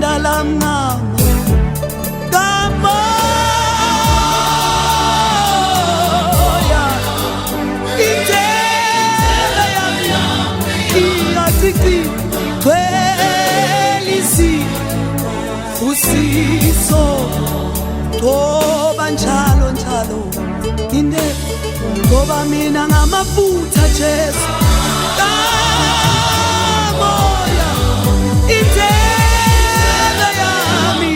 Linda lamnamo kamoya indlela yami iyacici twelisi usiso toba njalo njalo inde ngoba mina ngamafutha Jesu kamoya indlela yami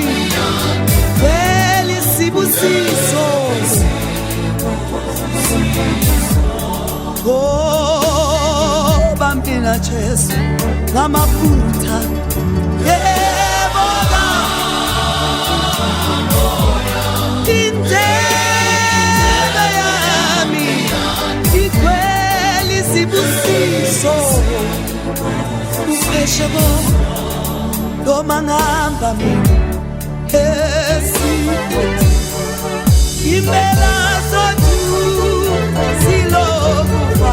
twelisi busiso toba mina Jesu ngamafutha Upheshebo noma ngihamba mina esikhathi impela sothu silokufa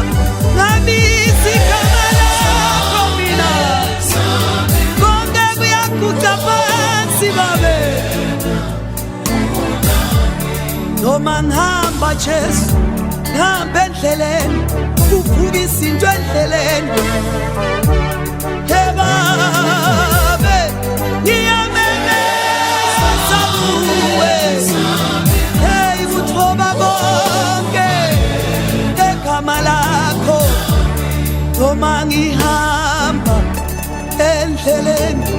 ngamisi igama lakho mina konke kuyaguqa phansi babe noma ngihamba Jesu ngihamba endleleni kuvuka izinto endleleni Babe, ngiyamemeza kuwe hey kuthoba konke egama lakho noma ngihamba endleleni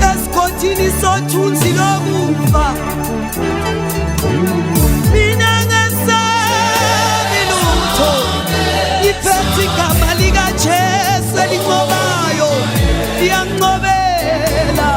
esikhothini sothunzi lokufa mina ngesabi lutho ngiphethe igama likaJesu elinqobayo iyanqobela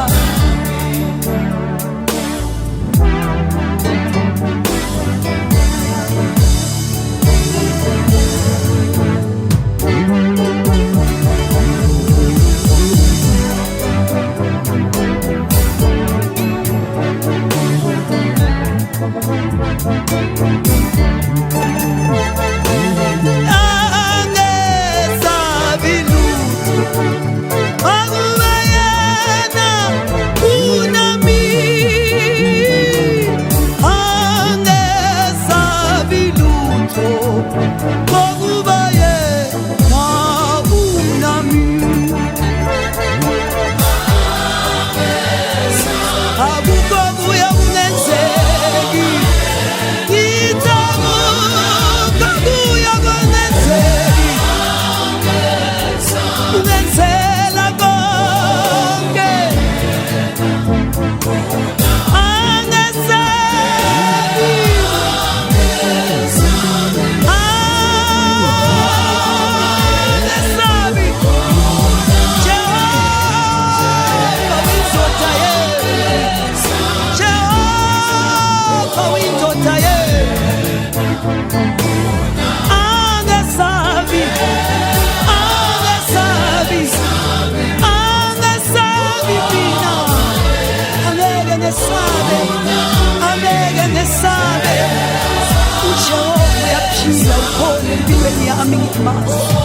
Sabe, o Jehovah yaphila ukhona empilweni yami ngimasa